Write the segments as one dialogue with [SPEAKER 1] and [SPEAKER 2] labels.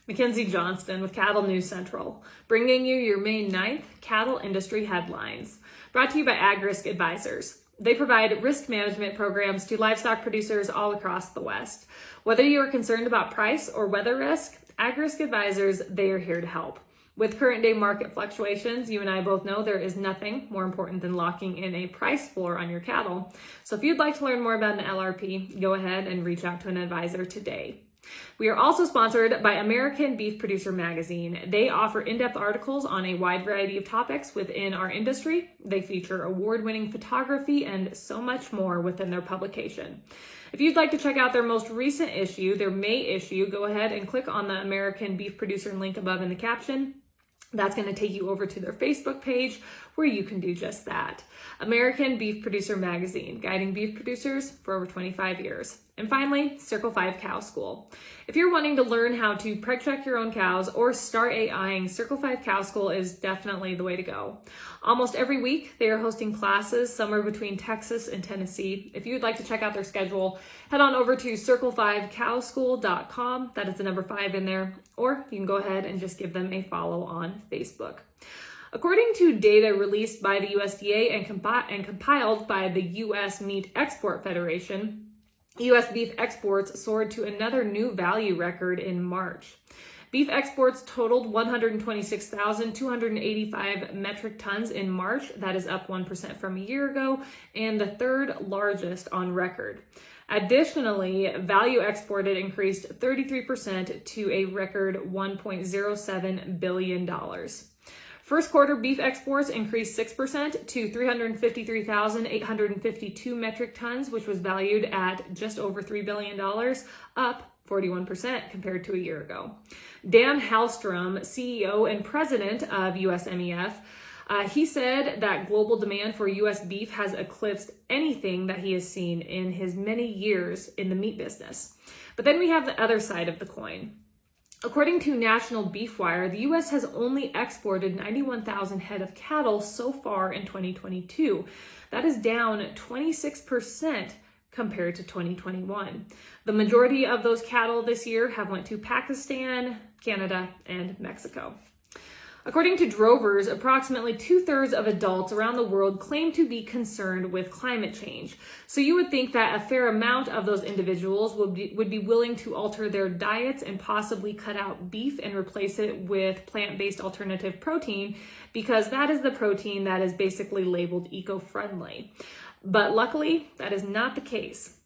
[SPEAKER 1] Mackenzie Johnston with Cattle News Central, bringing you your May 9th cattle industry headlines. Brought to you by Ag Risk Advisors. They provide risk management programs to livestock producers all across the West. Whether you are concerned about price or weather risk, Ag Risk Advisors, they are here to help. With current day market fluctuations, you and I both know there is nothing more important than locking in a price floor on your cattle. So if you'd like to learn more about an LRP, go ahead and reach out to an advisor today. We are also sponsored by American Beef Producer Magazine. They offer in-depth articles on a wide variety of topics within our industry. They feature award-winning photography and so much more within their publication. If you'd like to check out their most recent issue, their May issue, go ahead and click on the American Beef Producer link above in the caption. That's going to take you over to their Facebook page where you can do just that. American Beef Producer Magazine, guiding beef producers for over 25 years. And finally, Circle 5 Cow School. If you're wanting to learn how to preg check your own cows or start AIing, Circle 5 Cow School is definitely the way to go. Almost every week, they are hosting classes somewhere between Texas and Tennessee. If you'd like to check out their schedule, head on over to circle5cowschool.com. That is the number 5 in there. Or you can go ahead and just give them a follow on Facebook. According to data released by the USDA and compiled by the U.S. Meat Export Federation, U.S. beef exports soared to another new value record in March. Beef exports totaled 126,285 metric tons in March. That is up 1% from a year ago and the third largest on record. Additionally, value exported increased 33% to a record $1.07 billion. First quarter beef exports increased 6% to 353,852 metric tons, which was valued at just over $3 billion, up 41% compared to a year ago. Dan Halstrom, CEO and president of USMEF, he said that global demand for U.S. beef has eclipsed anything that he has seen in his many years in the meat business. But then we have the other side of the coin. According to National Beef Wire, the U.S. has only exported 91,000 head of cattle so far in 2022. That is down 26% compared to 2021. The majority of those cattle this year have went to Pakistan, Canada, and Mexico. According to drovers, approximately 2/3 of adults around the world claim to be concerned with climate change. So you would think that a fair amount of those individuals would be willing to alter their diets and possibly cut out beef and replace it with plant-based alternative protein, because that is the protein that is basically labeled eco-friendly. But luckily, that is not the case.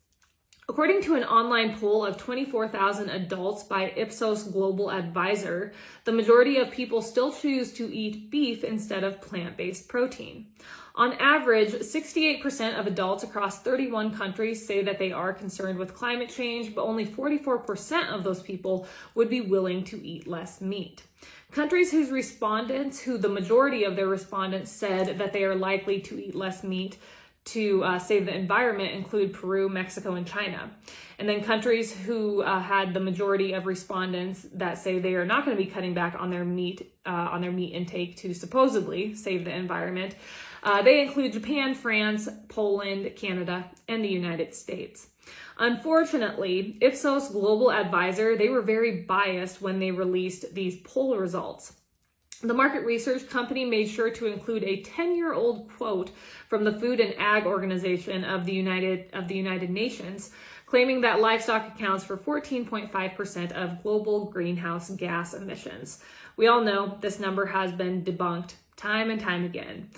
[SPEAKER 1] According to an online poll of 24,000 adults by Ipsos Global Advisor, the majority of people still choose to eat beef instead of plant-based protein. On average, 68% of adults across 31 countries say that they are concerned with climate change, but only 44% of those people would be willing to eat less meat. Countries who the majority of their respondents said that they are likely to eat less meat to save the environment include Peru, Mexico, and China. And then countries who had the majority of respondents that say they are not going to be cutting back on their meat intake to supposedly save the environment, they include Japan, France, Poland, Canada, and the United States. Unfortunately, Ipsos Global Advisor, they were very biased when they released these poll results. The market research company made sure to include a 10-year-old quote from the Food and Ag Organization of the United Nations, claiming that livestock accounts for 14.5% of global greenhouse gas emissions. We all know this number has been debunked time and time again.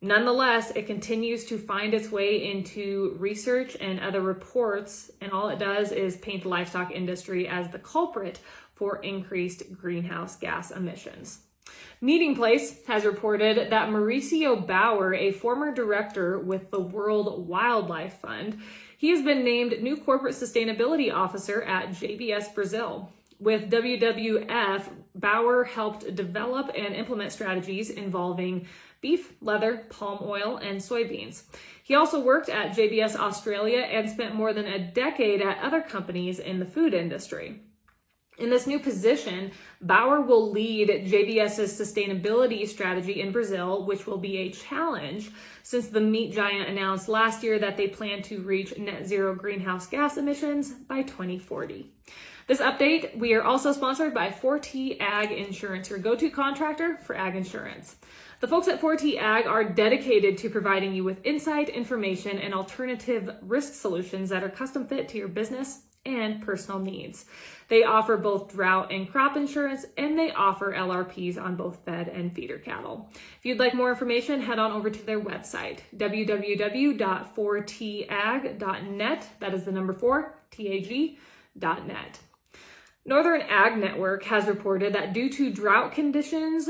[SPEAKER 1] Nonetheless, it continues to find its way into research and other reports, and all it does is paint the livestock industry as the culprit for increased greenhouse gas emissions. Meeting Place has reported that Mauricio Bauer, a former director with the World Wildlife Fund, he has been named new corporate sustainability officer at JBS Brazil. With WWF, Bauer helped develop and implement strategies involving beef, leather, palm oil, and soybeans. He also worked at JBS Australia and spent more than a decade at other companies in the food industry. In this new position, Bauer will lead JBS's sustainability strategy in Brazil, which will be a challenge since the meat giant announced last year that they plan to reach net zero greenhouse gas emissions by 2040. This update, we are also sponsored by 4T Ag Insurance, your go-to contractor for ag insurance. The folks at 4T Ag are dedicated to providing you with insight, information, and alternative risk solutions that are custom fit to your business and personal needs. They offer both drought and crop insurance, and they offer LRPs on both fed and feeder cattle. If you'd like more information, head on over to their website, www.4tag.net. That is the number 4, TAG.net. Northern Ag Network has reported that due to drought conditions,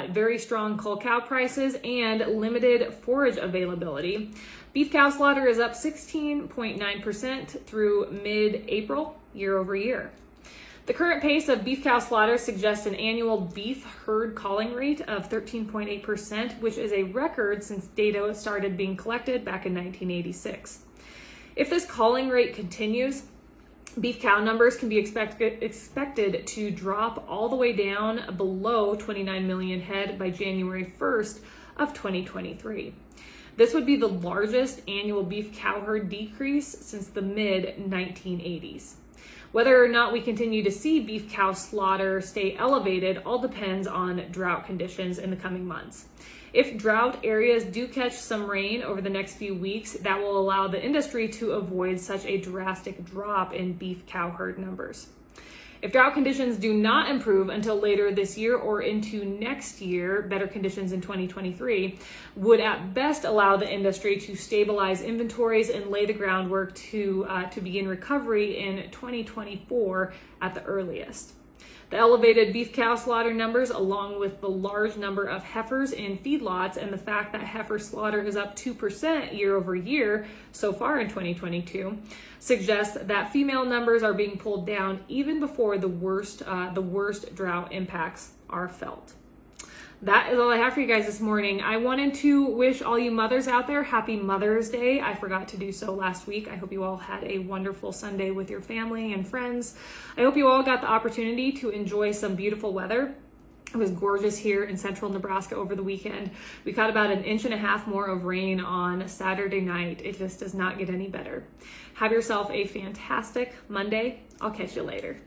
[SPEAKER 1] very strong cull cow prices, and limited forage availability, beef cow slaughter is up 16.9% through mid-April, year over year. The current pace of beef cow slaughter suggests an annual beef herd culling rate of 13.8%, which is a record since data started being collected back in 1986. If this culling rate continues, beef cow numbers can be expected to drop all the way down below 29 million head by January 1st of 2023. This would be the largest annual beef cow herd decrease since the mid-1980s. Whether or not we continue to see beef cow slaughter stay elevated all depends on drought conditions in the coming months. If drought areas do catch some rain over the next few weeks, that will allow the industry to avoid such a drastic drop in beef cow herd numbers. If drought conditions do not improve until later this year or into next year, better conditions in 2023 would at best allow the industry to stabilize inventories and lay the groundwork to begin recovery in 2024 at the earliest. The elevated beef cow slaughter numbers, along with the large number of heifers in feedlots and the fact that heifer slaughter is up 2% year over year so far in 2022, suggests that female numbers are being pulled down even before the worst drought impacts are felt. That is all I have for you guys this morning. I wanted to wish all you mothers out there happy Mother's Day. I forgot to do so last week. I hope you all had a wonderful Sunday with your family and friends. I hope you all got the opportunity to enjoy some beautiful weather. It was gorgeous here in central Nebraska over the weekend. We caught about 1.5 inches more of rain on Saturday night. It just does not get any better. Have yourself a fantastic Monday. I'll catch you later.